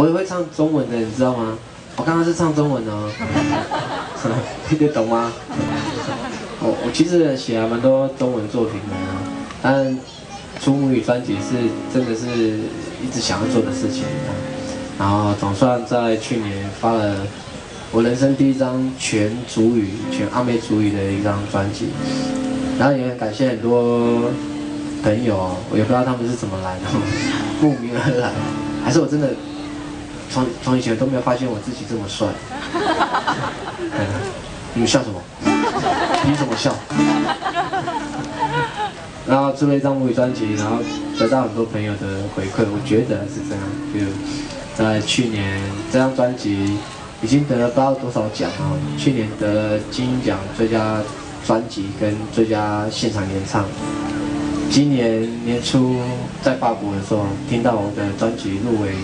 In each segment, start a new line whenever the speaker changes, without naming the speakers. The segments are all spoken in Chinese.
我也会唱中文的，你知道吗？我刚刚是唱中文哦，听得懂吗？我其实写了蛮多中文作品的，但出母语专辑是真的是一直想要做的事情。然后总算在去年发了我人生第一张全族语、全阿美族语的一张专辑。然后也很感谢很多朋友，我也不知道他们是怎么来的，慕名而来，还是我真的从以前都没有发现我自己这么帅。你们笑什么？凭什么笑？然后出了一张母语专辑，然后得到很多朋友的回馈，我觉得是这样。就在去年这张专辑已经得了不知道多少奖啊！去年得了金鹰奖最佳专辑跟最佳现场演唱。今年年初在法国的时候，听到我的专辑入围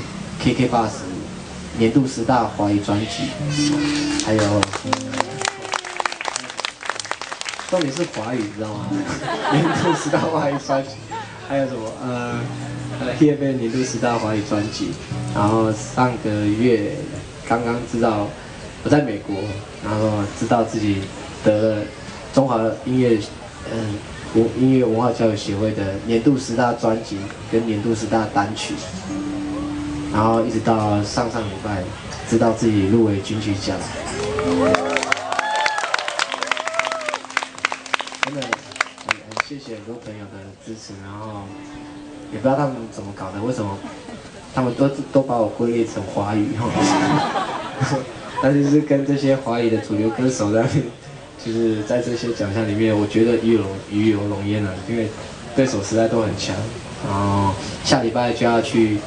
KKBOX 年度10大华语专辑，还有重点是华语，你知道吗？年度10大华语专辑，还有什么也被年度10大华语专辑。然后上个月刚刚知道我在美国，然后知道自己得了中华音乐文化教育协会的年度10大专辑跟年度10大单曲。然后一直到上礼拜，知道自己入围金曲奖，真的很谢谢很多朋友的支持，然后也不知道他们怎么搞的，为什么他们都把我归类成华语但是就是跟这些华语的主流歌手在，就是在这些奖项里面，我觉得鱼有龙焉了，因为对手实在都很强。然后下礼拜就要去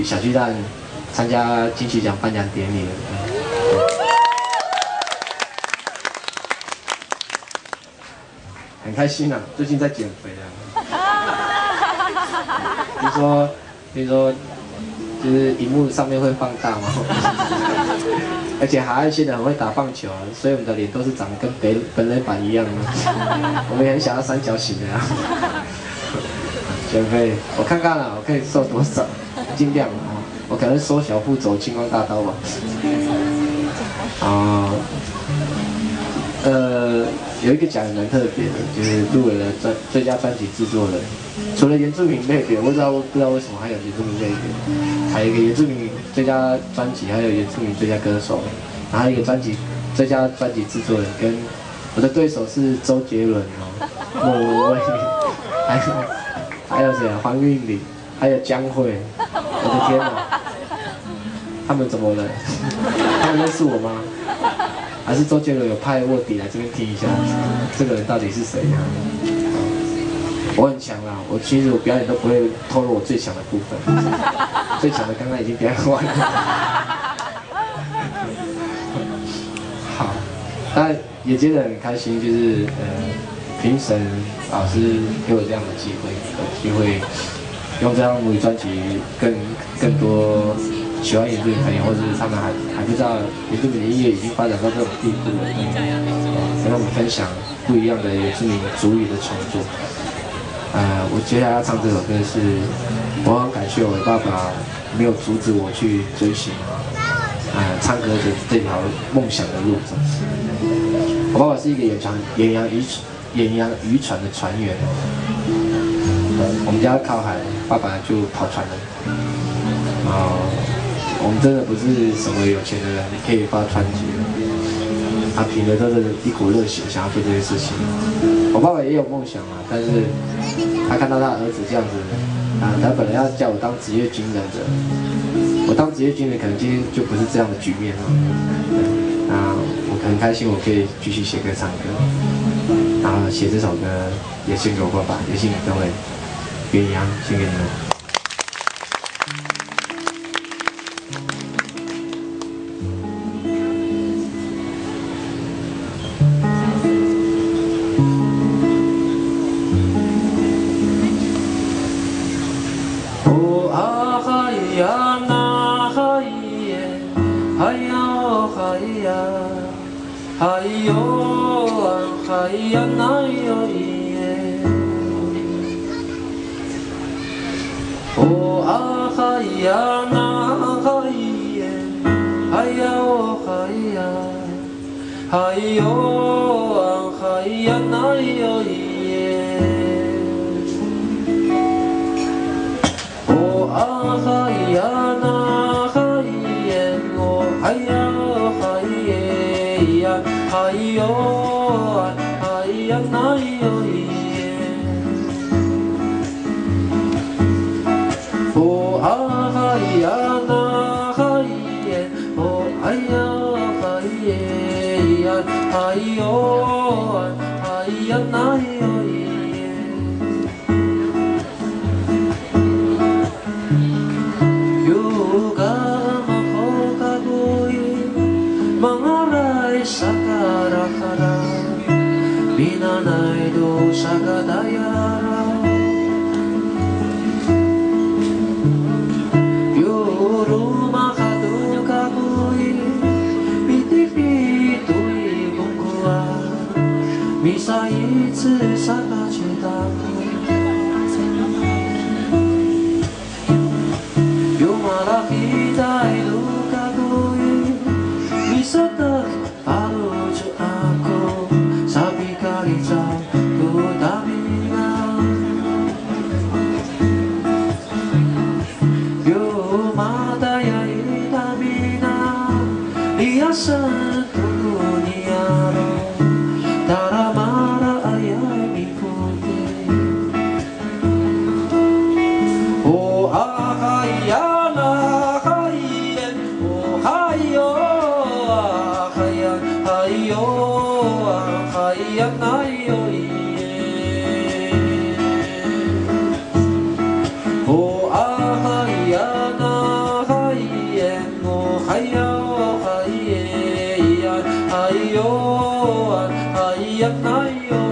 小巨蛋参加金曲奖颁奖典礼了。很开心啊，最近在减肥啊。听说，就是荧幕上面会放大嘛，而且海岸线的很会打棒球啊，所以我们的脸都是长得跟本人版一样的。我们也很想要三角形的啊。减肥，我看看了，我可以瘦多少，尽量啊，我可能缩小腹走青光大道吧。有一个奖也蛮特别的，就是入围了最佳专辑制作人。除了原住民类别，我不知道为什么还有原住民类别，还有一个原住民最佳专辑，还有原住民最佳歌手，然后还有一个最佳专辑制作人，跟我的对手是周杰伦哦，莫文蔚，还有谁啊？黄韵玲，还有江蕙，我的天哪！他们怎么了？他们认识我吗？还是周杰伦有派卧底来这边听一下，这个人到底是谁啊？我很强啦，其实我表演都不会透露我最强的部分，最强的刚刚已经表演完了。好，但也觉得很开心，就是评审老师给我这样的机会，有机会用这张母语专辑更多喜欢原住民朋友，或者是他们还不知道原住民的音乐已经发展到这种地步了，跟他们分享不一样的原住民族语的创作。我接下来要唱这首歌是，我很感谢我的爸爸没有阻止我去追寻唱歌的这条梦想的路上。我爸爸是一个远洋渔船的船员，我们家靠海，爸爸就跑船了。我们真的不是什么有钱的人，可以发专辑。他凭着他的一股热血，想要做这些事情。我爸爸也有梦想啊，但是他看到他儿子这样子，他本来要叫我当职业军人的，我当职业军人可能今天就不是这样的局面了。我很开心，我可以继续写歌唱歌，然后写这首歌也献给我爸爸，也献给各位鸳鸯，献给你们。Oh, ah, ya, na, hayya oh hayya hayyo hayya na yo ye oh hayya na hayya oh hayya hayya hayyo hayya na yo ye oh hayya na hayya oh hayya hayya hayyo hayya na yo ye yuga makokagoy mangaray sa karakara binanay do sa gadayara yuru makadukagoy bitipitoy bungkuwa bisa一次三个去打有马拉皮带路卡古伊bisa tak paruju aku sabi kali jam ku damina yo mata ya itamina dia sentuh niaro taramara ayai mikuti oh ahayana hayen oh hayo ahayan hayo ahayan ayo oh ahayana hayen oh hayo hayen ayo hayyan ayo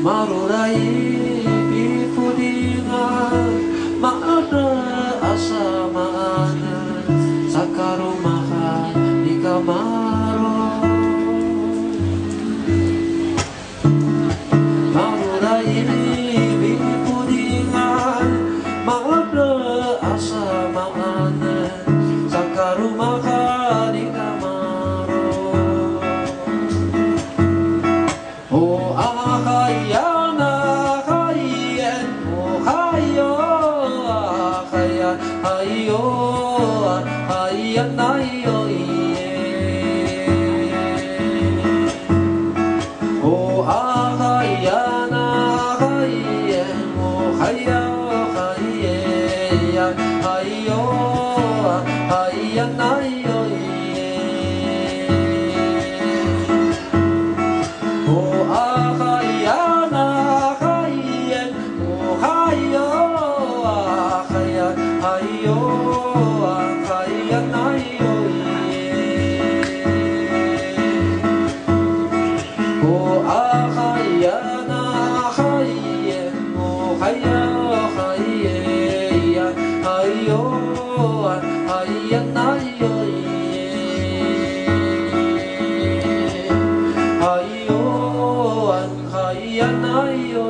marurai bifudingan maada asamaan sakarumaha di kamaro marurai bifudingan maada asamaan sakarumaha di kamaro oh ahayana hayen oh hayo ahayan hayo hayan ayo oh ahayana hayen oh hayo hayan hayo hayan ayo oh ahayana hayen oh hayo ahayan hayo hayan ayo oh ahayana hayen oh hayo hayan hayo hayan ayo hayo hayan ayo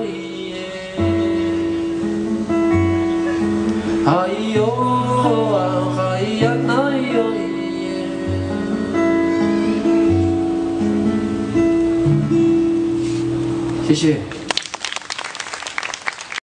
hayo hayan ayo 谢谢。